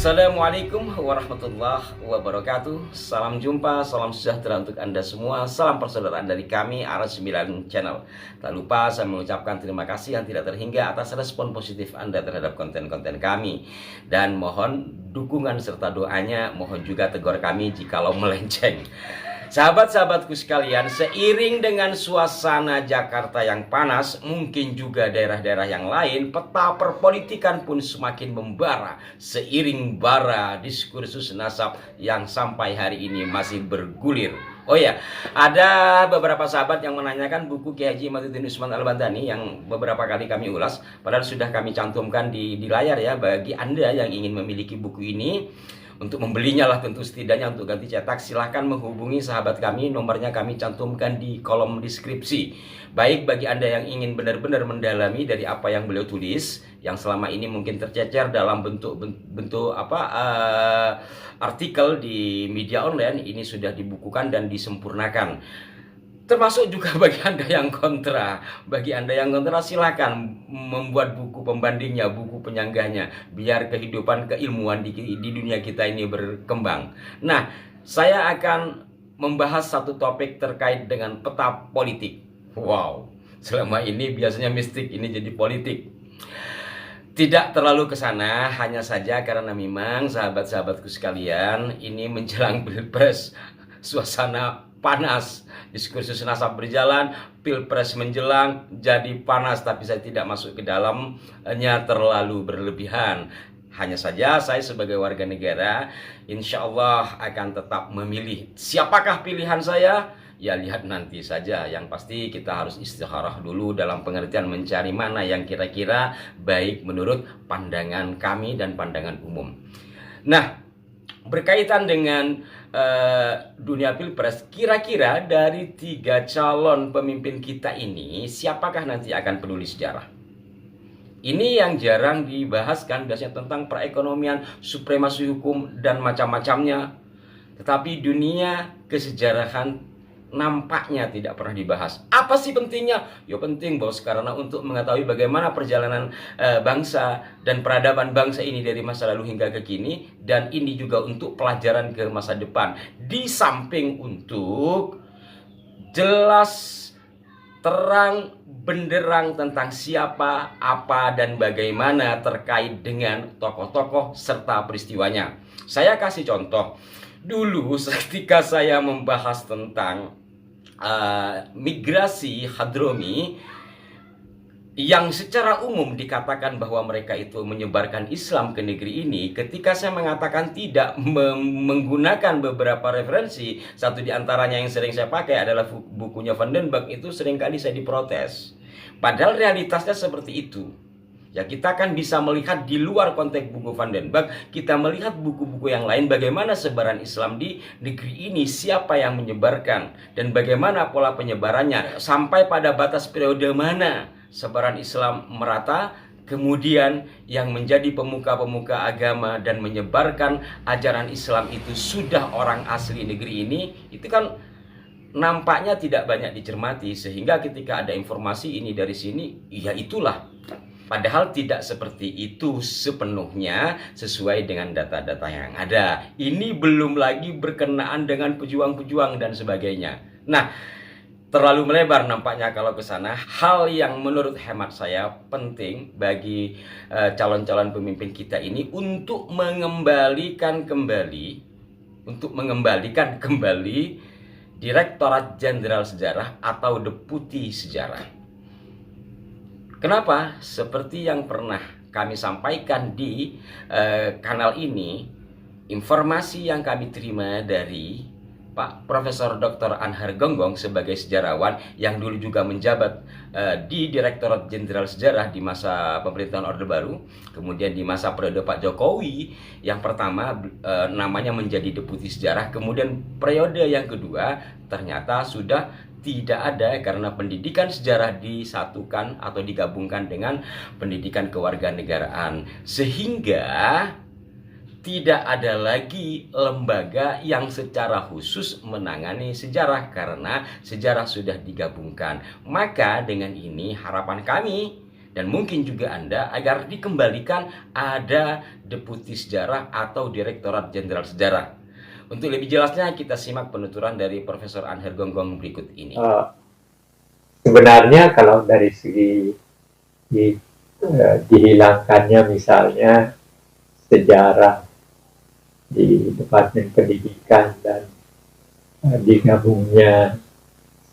Assalamualaikum warahmatullahi wabarakatuh. Salam jumpa, salam sejahtera untuk Anda semua. Salam persaudaraan dari kami, Ara9 Channel. Tak lupa saya mengucapkan terima kasih yang tidak terhingga atas respon positif Anda terhadap konten-konten kami. Dan mohon dukungan serta doanya, mohon juga tegur kami jikalau melenceng. Sahabat-sahabatku sekalian, seiring dengan suasana Jakarta yang panas, mungkin juga daerah-daerah yang lain, peta perpolitikan pun semakin membara seiring bara diskursus nasab yang sampai hari ini masih bergulir. Oh ya, ada beberapa sahabat yang menanyakan buku Kiai Haji Imaduddin Usman Al-Bantani yang beberapa kali kami ulas, padahal sudah kami cantumkan di layar ya. Bagi Anda yang ingin memiliki buku ini, untuk membelinya lah tentu setidaknya untuk ganti cetak, silahkan menghubungi sahabat kami, nomornya kami cantumkan di kolom deskripsi. Baik bagi Anda yang ingin benar-benar mendalami dari apa yang beliau tulis, yang selama ini mungkin tercecer dalam bentuk artikel di media online, ini sudah dibukukan dan disempurnakan. Termasuk juga bagi Anda yang kontra. Bagi Anda yang kontra, silakan membuat buku pembandingnya, buku penyanggahnya, biar kehidupan keilmuan di dunia kita ini berkembang. Nah, saya akan membahas satu topik terkait dengan peta politik. Wow, selama ini biasanya mistik, ini jadi politik. Tidak terlalu ke sana, hanya saja karena memang sahabat-sahabatku sekalian, ini menjelang Pilpres, suasana panas, diskursus nasab berjalan, Pilpres menjelang, jadi panas, tapi saya tidak masuk ke dalamnya terlalu berlebihan. Hanya saja saya sebagai warga negara, insya Allah akan tetap memilih. Siapakah pilihan saya? Ya lihat nanti saja. Yang pasti kita harus istikharah dulu dalam pengertian mencari mana yang kira-kira baik menurut pandangan kami dan pandangan umum. Nah, berkaitan dengan dunia Pilpres, kira-kira dari 3 calon pemimpin kita ini, siapakah nanti akan peduli sejarah? Ini yang jarang dibahaskan, biasanya tentang perekonomian, supremasi hukum, dan macam-macamnya. Tetapi dunia kesejarahan nampaknya tidak pernah dibahas. Apa sih pentingnya? Ya penting bos, karena untuk mengetahui bagaimana perjalanan bangsa dan peradaban bangsa ini dari masa lalu hingga ke kini, dan ini juga untuk pelajaran ke masa depan. Di samping untuk jelas terang benderang tentang siapa, apa, dan bagaimana terkait dengan tokoh-tokoh serta peristiwanya. Saya kasih contoh. Dulu ketika saya membahas tentang migrasi Hadromi yang secara umum dikatakan bahwa mereka itu menyebarkan Islam ke negeri ini, ketika saya mengatakan tidak menggunakan beberapa referensi, satu di antaranya yang sering saya pakai adalah bukunya Van den Berg, itu seringkali saya diprotes. Padahal realitasnya seperti itu. Ya, kita kan bisa melihat di luar konteks buku Van den Berg, kita melihat buku-buku yang lain, bagaimana sebaran Islam di negeri ini, siapa yang menyebarkan, dan bagaimana pola penyebarannya, sampai pada batas periode mana sebaran Islam merata, kemudian yang menjadi pemuka-pemuka agama dan menyebarkan ajaran Islam itu sudah orang asli negeri ini. Itu kan nampaknya tidak banyak dicermati, sehingga ketika ada informasi ini dari sini, ya itulah. Padahal tidak seperti itu sepenuhnya sesuai dengan data-data yang ada. Ini belum lagi berkenaan dengan pejuang-pejuang dan sebagainya. Nah, terlalu melebar nampaknya kalau ke sana. Hal yang menurut hemat saya penting bagi calon-calon pemimpin kita ini untuk mengembalikan kembali Direktorat Jenderal Sejarah atau Deputi Sejarah. Kenapa? Seperti yang pernah kami sampaikan di kanal ini, informasi yang kami terima dari Pak Profesor Dr. Anhar Gonggong sebagai sejarawan yang dulu juga menjabat di Direktorat Jenderal Sejarah di masa pemerintahan Orde Baru, kemudian di masa periode Pak Jokowi yang pertama namanya menjadi Deputi Sejarah, kemudian periode yang kedua ternyata sudah tidak ada karena pendidikan sejarah disatukan atau digabungkan dengan pendidikan kewarganegaraan, sehingga tidak ada lagi lembaga yang secara khusus menangani sejarah karena sejarah sudah digabungkan. Maka dengan ini harapan kami dan mungkin juga Anda agar dikembalikan ada Deputi Sejarah atau Direktorat Jenderal Sejarah. Untuk lebih jelasnya kita simak penuturan dari Profesor Anher Gonggong berikut ini. Sebenarnya kalau dari segi dihilangkannya misalnya sejarah di Departemen Pendidikan dan digabungnya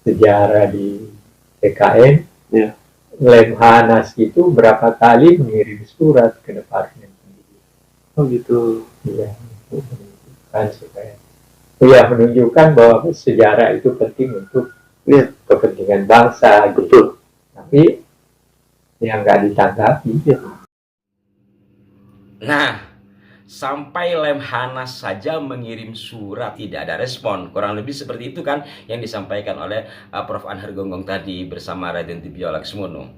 sejarah di TKN, Ya. Lemhanas itu berapa kali mengirim surat ke Departemen Pendidikan. Oh gitu. Ya, untuk menunjukkan supaya menunjukkan bahwa sejarah itu penting untuk kepentingan bangsa. Betul. Tapi yang nggak ditanggapi. Nah, sampai Lemhanas saja mengirim surat tidak ada respon. Kurang lebih seperti itu kan yang disampaikan oleh Prof. Anher Gonggong tadi bersama Raden Tibio Laksmono.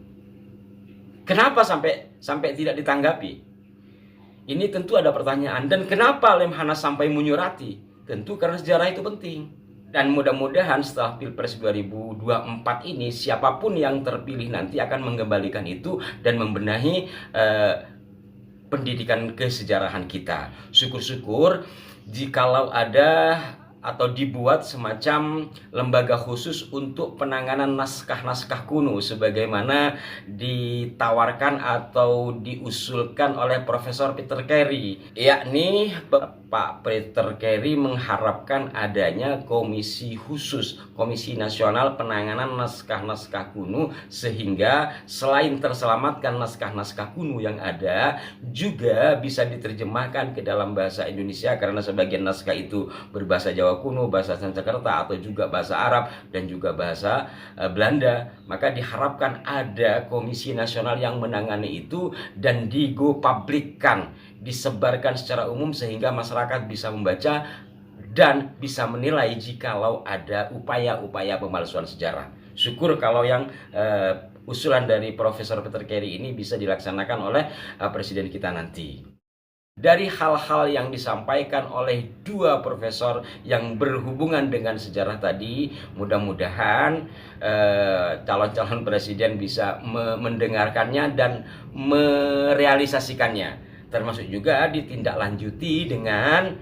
Kenapa sampai tidak ditanggapi? Ini tentu ada pertanyaan. Dan kenapa Lemhanas sampai menyurati? Tentu karena sejarah itu penting. Dan mudah-mudahan setelah Pilpres 2024 ini siapapun yang terpilih nanti akan mengembalikan itu dan membenahi pendidikan kesejarahan kita. Syukur-syukur jikalau ada atau dibuat semacam lembaga khusus untuk penanganan naskah-naskah kuno sebagaimana ditawarkan atau diusulkan oleh Profesor Peter Carey, yakni Pak Peter Carey mengharapkan adanya komisi khusus, Komisi Nasional Penanganan Naskah-Naskah Kuno, sehingga selain terselamatkan naskah-naskah kuno yang ada, juga bisa diterjemahkan ke dalam bahasa Indonesia karena sebagian naskah itu berbahasa Jawa kuno, bahasa Sanskerta atau juga bahasa Arab dan juga bahasa Belanda. Maka diharapkan ada komisi nasional yang menangani itu dan digo-publikkan, disebarkan secara umum sehingga masyarakat bisa membaca dan bisa menilai jikalau ada upaya-upaya pemalsuan sejarah. Syukur kalau yang usulan dari Profesor Peter Carey ini bisa dilaksanakan oleh Presiden kita nanti. Dari hal-hal yang disampaikan oleh dua profesor yang berhubungan dengan sejarah tadi, mudah-mudahan calon-calon presiden bisa mendengarkannya dan merealisasikannya, termasuk juga ditindaklanjuti dengan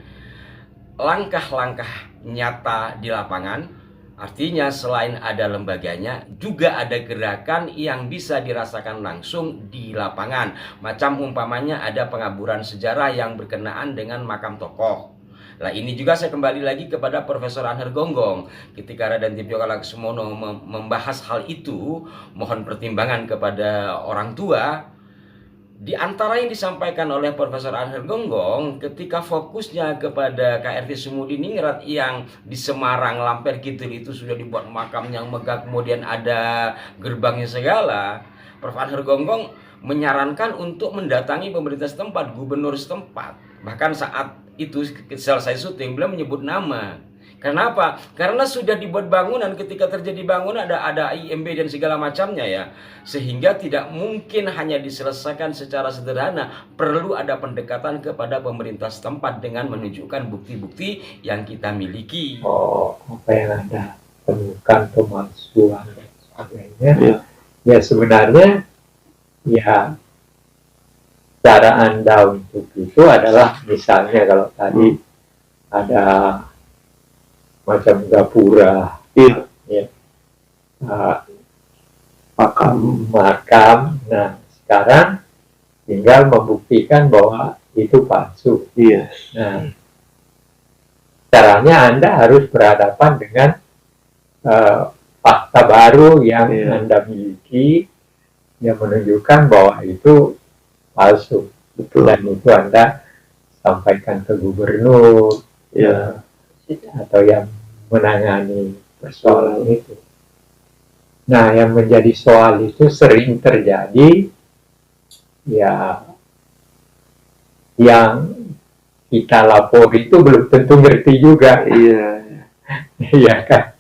langkah-langkah nyata di lapangan. Artinya selain ada lembaganya, juga ada gerakan yang bisa dirasakan langsung di lapangan. Macam umpamanya ada pengaburan sejarah yang berkenaan dengan makam tokoh. Nah, ini juga saya kembali lagi kepada Profesor Anher Gonggong. Ketika Raden Tibio Laksmono membahas hal itu, mohon pertimbangan kepada orang tua. Di antara yang disampaikan oleh Profesor Anher Gonggong ketika fokusnya kepada KRT Sumudiningrat yang di Semarang Lamper Kidul itu sudah dibuat makam yang megah, kemudian ada gerbangnya segala, Prof. Anher Gonggong menyarankan untuk mendatangi pemerintah setempat, gubernur setempat. Bahkan saat itu selesai syuting beliau menyebut nama. Kenapa? Karena sudah dibuat bangunan, ketika terjadi bangunan ada IMB dan segala macamnya ya. Sehingga tidak mungkin hanya diselesaikan secara sederhana. Perlu ada pendekatan kepada pemerintah setempat dengan menunjukkan bukti-bukti yang kita miliki. Apa yang Anda temukan pemalsuan dan sebagainya. Ya sebenarnya ya cara Anda untuk itu adalah misalnya kalau tadi ada macam gapura, makam. Nah, sekarang tinggal membuktikan bahwa itu palsu. Nah, caranya Anda harus berhadapan dengan fakta baru yang Anda miliki yang menunjukkan bahwa itu palsu. Dan itu Anda sampaikan ke gubernur. Atau yang menangani persoalan itu. Nah, yang menjadi soal itu sering terjadi ya yang kita lapor itu belum tentu ngerti juga. Iya kan?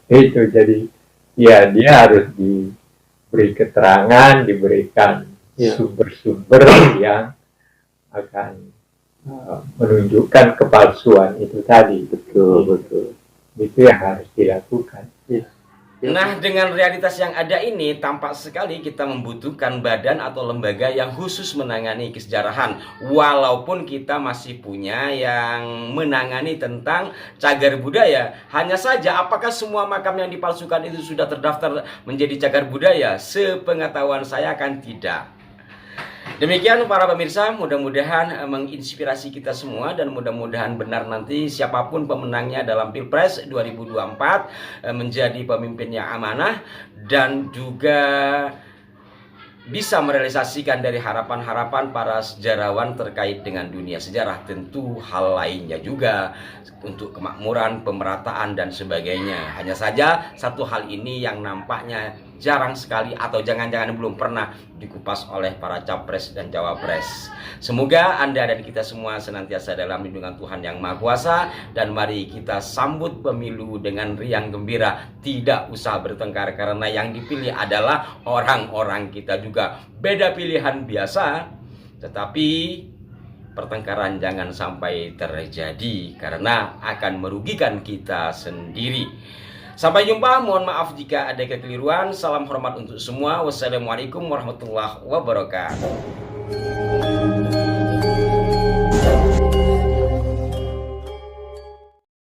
Itu jadi ya dia harus diberi keterangan, diberikan sumber-sumber yang akan menunjukkan kepalsuan itu tadi. Betul. Itu yang harus dilakukan. Nah, dengan realitas yang ada ini, tampak sekali kita membutuhkan badan atau lembaga yang khusus menangani kesejarahan. Walaupun kita masih punya yang menangani tentang cagar budaya. Hanya saja, apakah semua makam yang dipalsukan itu sudah terdaftar menjadi cagar budaya? Sepengetahuan saya kan tidak. Demikian para pemirsa, mudah-mudahan menginspirasi kita semua dan mudah-mudahan benar nanti siapapun pemenangnya dalam Pilpres 2024 menjadi pemimpin yang amanah dan juga bisa merealisasikan dari harapan-harapan para sejarawan terkait dengan dunia sejarah. Tentu hal lainnya juga untuk kemakmuran, pemerataan dan sebagainya. Hanya saja satu hal ini yang nampaknya jarang sekali atau jangan-jangan belum pernah dikupas oleh para capres dan cawapres. Semoga Anda dan kita semua senantiasa dalam lindungan Tuhan Yang Maha Kuasa, dan mari kita sambut pemilu dengan riang gembira, tidak usah bertengkar karena yang dipilih adalah orang-orang kita juga. Beda pilihan biasa, tetapi pertengkaran jangan sampai terjadi karena akan merugikan kita sendiri. Sampai jumpa, mohon maaf jika ada kekeliruan. Salam hormat untuk semua. Wassalamualaikum warahmatullahi wabarakatuh.